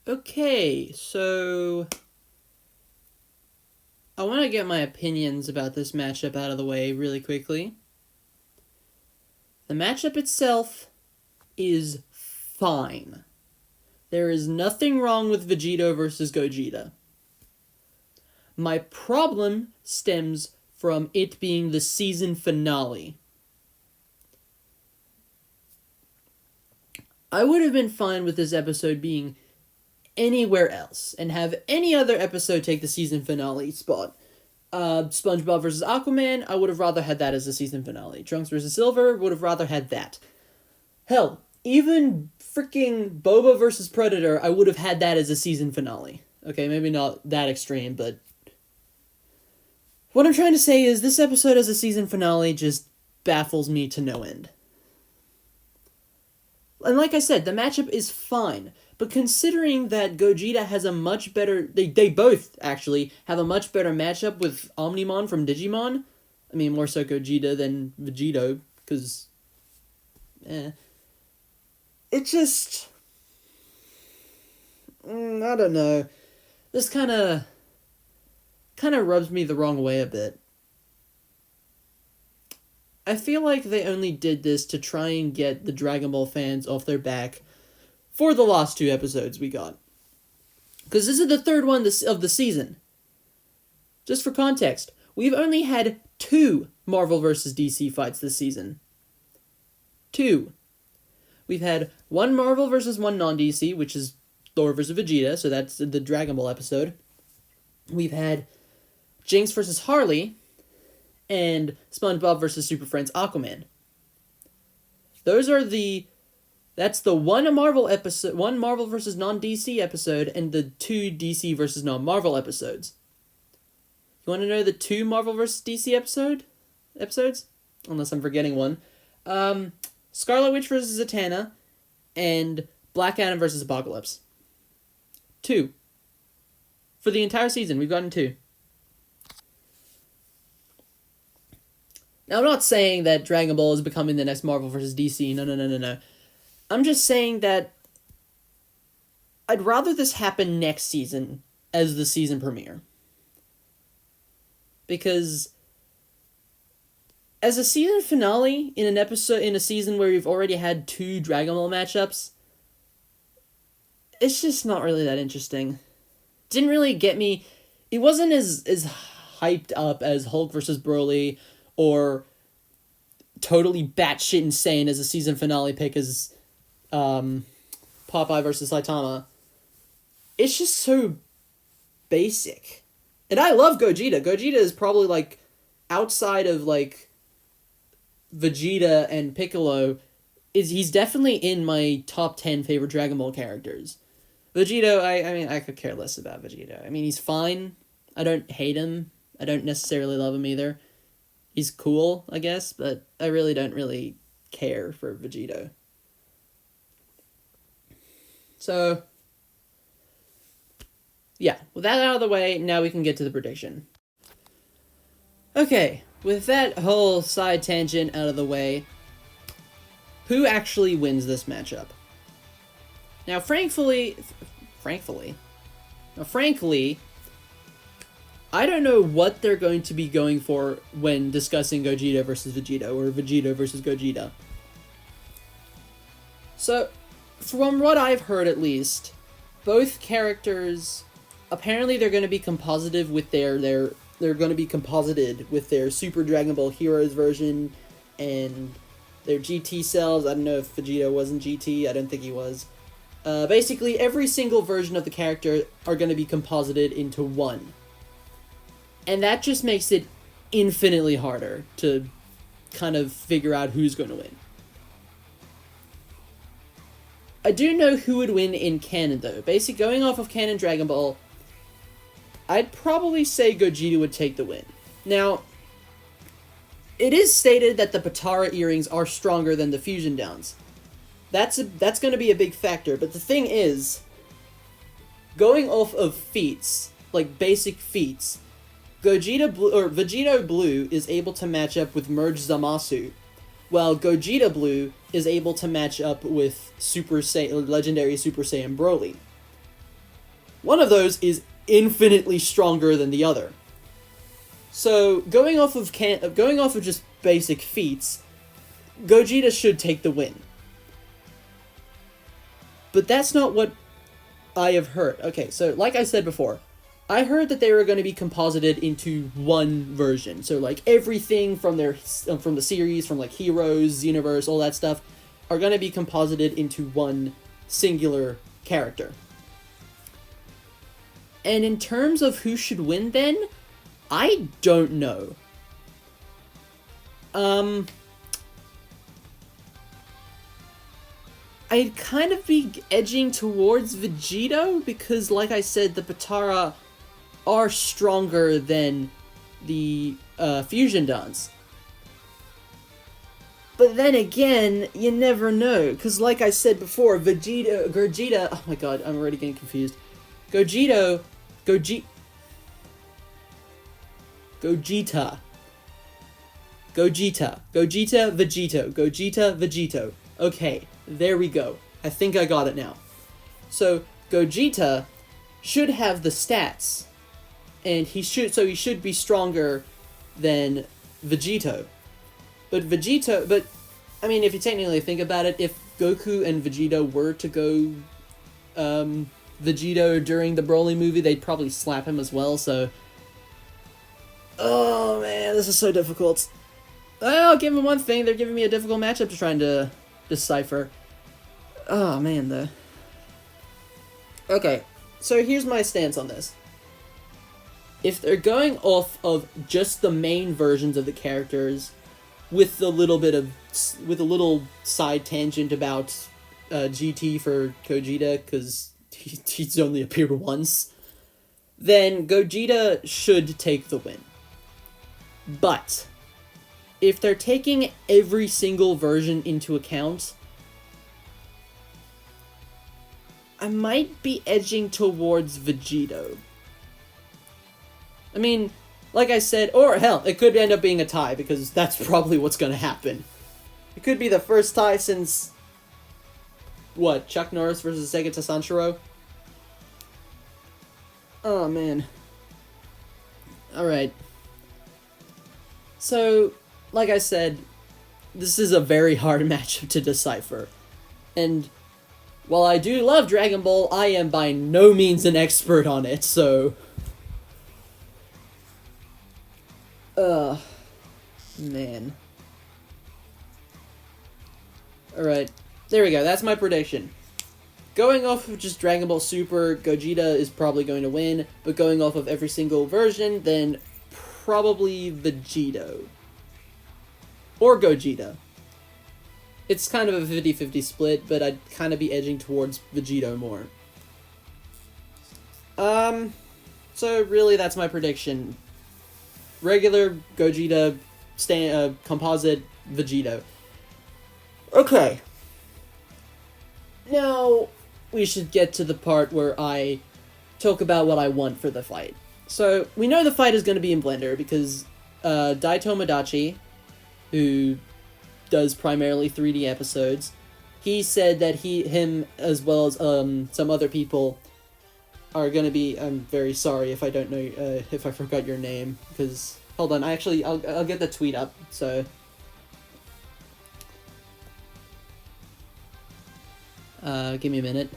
Okay, so I want to get my opinions about this matchup out of the way really quickly. The matchup itself is fine. There is nothing wrong with Vegito versus Gogeta. My problem stems from it being the season finale. I would have been fine with this episode being anywhere else and have any other episode take the season finale spot. SpongeBob versus Aquaman, I would have rather had that as the season finale. Trunks versus Silver, would have rather had that. Hell, even freaking Boba versus Predator, I would have had that as a season finale. Okay, maybe not that extreme, but what I'm trying to say is this episode as a season finale just baffles me to no end. And like I said, the matchup is fine. But considering that Gogeta has a much better... They both, actually, have a much better matchup with Omnimon from Digimon. I mean, more so Gogeta than Vegito, because... It just... I don't know. This kind of rubs me the wrong way a bit. I feel like they only did this to try and get the Dragon Ball fans off their back for the last 2 episodes we got. Because this is the third one of the season. Just for context, we've only had 2 Marvel vs. DC fights this season. 2. We've had 1 Marvel versus 1 non-DC, which is Thor vs. Vegeta, so that's the Dragon Ball episode. We've had Jinx versus Harley, and SpongeBob vs. Super Friends Aquaman. That's the 1 Marvel episode, 1 Marvel versus non-DC episode, and the 2 DC versus non-Marvel episodes. You want to know the 2 Marvel vs. DC episodes? Unless I'm forgetting one. Scarlet Witch versus Zatanna, and Black Adam versus Apocalypse. 2. For the entire season, we've gotten 2. Now, I'm not saying that Dragon Ball is becoming the next Marvel vs. DC. No. I'm just saying that I'd rather this happen next season as the season premiere. Because as a season finale in a season where we've already had 2 Dragon Ball matchups, it's just not really that interesting. Didn't really get me. It wasn't as hyped up as Hulk vs. Broly, or totally batshit insane as a season finale pick as Popeye versus Saitama. It's just so basic. And I love Gogeta. Gogeta is probably, like, outside of, like, Vegeta and Piccolo, he's definitely in my top 10 favorite Dragon Ball characters. Vegito, I mean, I could care less about Vegito. I mean, he's fine. I don't hate him. I don't necessarily love him either. He's cool, I guess, but I really don't care for Vegito. So, yeah, with that out of the way, now we can get to the prediction. Okay, with that whole side tangent out of the way, who actually wins this matchup? Now, frankly, I don't know what they're going to be going for when discussing Gogeta versus Vegito, or Vegito versus Gogeta. So, from what I've heard at least, both characters, apparently they're going to be composited with they're going to be composited with their Super Dragon Ball Heroes version and their GT selves. I don't know if Vegito wasn't GT, I don't think he was. Basically, every single version of the character are going to be composited into one. And that just makes it infinitely harder to kind of figure out who's going to win. I do know who would win in canon, though. Basically, going off of canon Dragon Ball, I'd probably say Gogeta would take the win. Now, it is stated that the Potara earrings are stronger than the Fusion Downs. That's going to be a big factor, but the thing is, going off of feats, like basic feats, Vegito Blue is able to match up with Merge Zamasu, while Gogeta Blue is able to match up with Legendary Super Saiyan Broly. One of those is infinitely stronger than the other. So going off of just basic feats, Gogeta should take the win. But that's not what I have heard. Okay, so like I said before, I heard that they were going to be composited into one version. So like everything from the series, from like Heroes, Universe, all that stuff, are going to be composited into one singular character. And in terms of who should win then, I don't know. I'd kind of be edging towards Vegito, because like I said, the Potara are stronger than the Fusion Dons. But then again, you never know, because like I said before, Gogeta, oh my god, I'm already getting confused. Gogeta, Vegito. Okay, there we go. I think I got it now. So, Gogeta should have the stats, and he should be stronger than Vegito. But I mean, if you technically think about it, if Goku and Vegito were to go, Vegito during the Broly movie, they'd probably slap him as well, so... Oh man, this is so difficult. I'll give them one thing, they're giving me a difficult matchup to try and decipher. Oh man, though. Okay, so here's my stance on this. If they're going off of just the main versions of the characters, with a little side tangent about GT for Gogeta, because he's only appeared once, then Gogeta should take the win. But if they're taking every single version into account, I might be edging towards Vegito. I mean, like I said, or hell, it could end up being a tie, because that's probably what's gonna happen. It could be the first tie since... what, Chuck Norris versus Vegeta Sanshiro? Oh, man. Alright. So, like I said, this is a very hard matchup to decipher. And while I do love Dragon Ball, I am by no means an expert on it, so... man. Alright, there we go, that's my prediction. Going off of just Dragon Ball Super, Gogeta is probably going to win, but going off of every single version, then probably Vegito. Or Gogeta. It's kind of a 50-50 split, but I'd kind of be edging towards Vegito more. So really that's my prediction. Regular Gogeta, composite Vegito. Okay. Now, we should get to the part where I talk about what I want for the fight. So, we know the fight is going to be in Blender because Daito Modachi, who does primarily 3D episodes, he said that him, as well as some other people, are going to be... I'm very sorry if I don't know, if I forgot your name, because... Hold on, I'll get the tweet up, so... give me a minute.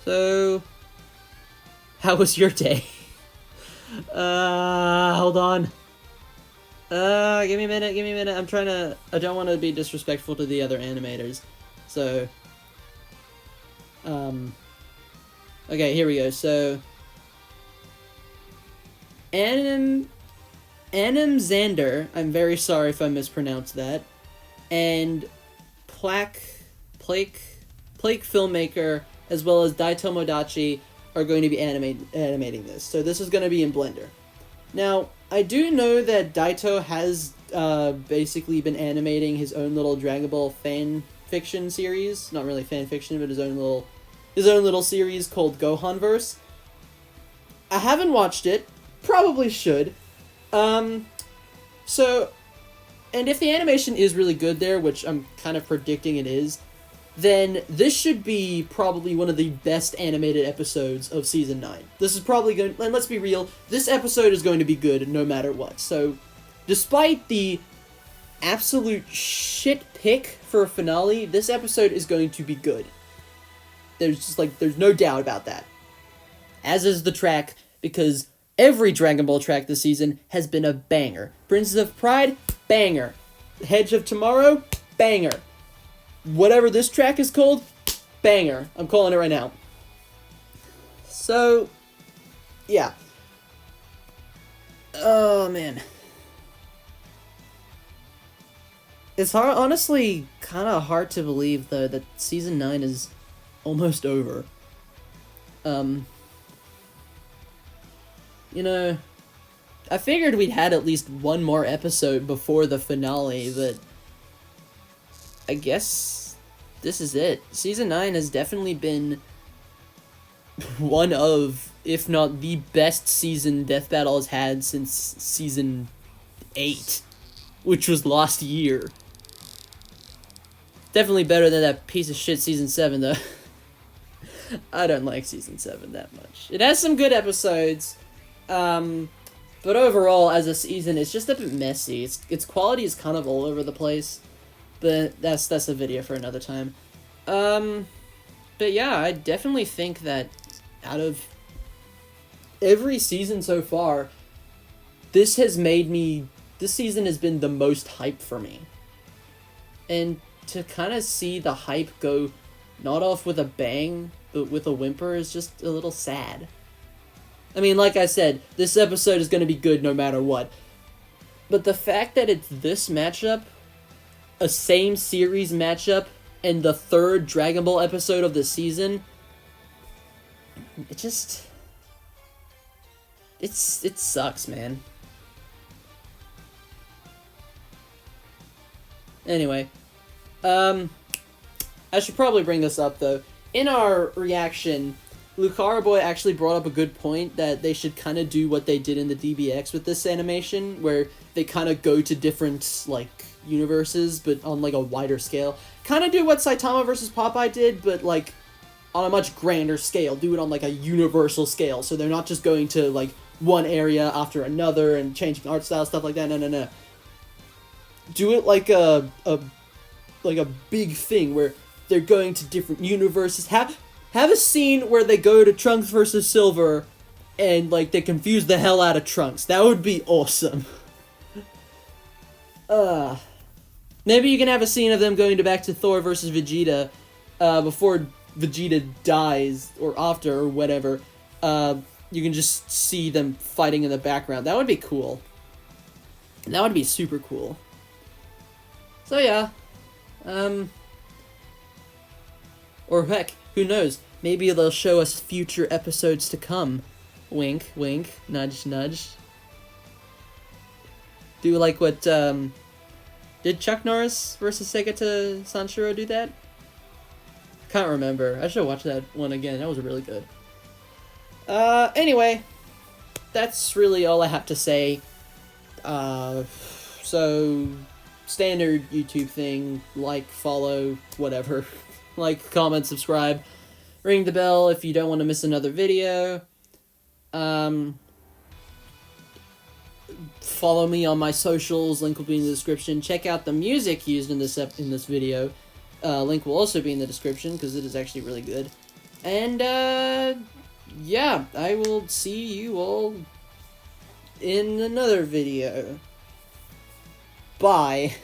So... How was your day? Hold on. Give me a minute, I don't want to be disrespectful to the other animators, so, okay, here we go, so, Anim Xander, I'm very sorry if I mispronounced that, and Plake Filmmaker, as well as Daito Modachi, are going to be animating this, so this is going to be in Blender. Now, I do know that Daito has basically been animating his own little Dragon Ball fan fiction series. Not really fan fiction, but his own little series called Gohanverse. I haven't watched it. Probably should. So, and if the animation is really good there, which I'm kind of predicting it is, then this should be probably one of the best animated episodes of Season 9. This is probably going to, and let's be real, this episode is going to be good no matter what. So, despite the absolute shit pick for a finale, this episode is going to be good. There's no doubt about that. As is the track, because every Dragon Ball track this season has been a banger. Princess of Pride, banger. Hedge of Tomorrow, banger. Whatever this track is called, banger. I'm calling it right now. So, yeah. Oh, man. It's honestly kind of hard to believe, though, that Season 9 is almost over. You know, I figured we'd had at least one more episode before the finale, but I guess this is it. Season 9 has definitely been one of, if not the best season Death Battle has had since Season 8, which was last year. Definitely better than that piece of shit Season 7, though. I don't like Season 7 that much. It has some good episodes, but overall, as a season, it's just a bit messy. Its quality is kind of all over the place, but that's a video for another time. But yeah, I definitely think that out of every season so far, this season has been the most hype for me. And to kind of see the hype go not off with a bang, but with a whimper is just a little sad. I mean, like I said, this episode is going to be good no matter what. But the fact that it's this matchup, a same series matchup, and the third Dragon Ball episode of the season, it sucks, man. Anyway, I should probably bring this up, though. In our reaction, Lucara Boy actually brought up a good point that they should kind of do what they did in the DBX with this animation, where they kind of go to different, like, universes, but on, like, a wider scale. Kind of do what Saitama vs. Popeye did, but, like, on a much grander scale. Do it on, like, a universal scale, so they're not just going to, like, one area after another and changing art style, stuff like that. No. Do it like a big thing where they're going to different universes. Have a scene where they go to Trunks versus Silver and, like, they confuse the hell out of Trunks. That would be awesome. Maybe you can have a scene of them going back to Thor versus Vegeta before Vegeta dies, or after, or whatever. You can just see them fighting in the background. That would be cool. That would be super cool. So yeah. Or heck, who knows? Maybe they'll show us future episodes to come. Wink, wink, nudge, nudge. Do like what, did Chuck Norris versus Segata Sanshiro do that? Can't remember. I should watch that one again. That was really good. Anyway. That's really all I have to say. So, standard YouTube thing. Like, follow, whatever. Like, comment, subscribe. Ring the bell if you don't want to miss another video. Follow me on my socials. Link will be in the description. Check out the music used in this video. Link will also be in the description because it is actually really good. And yeah, I will see you all in another video. Bye.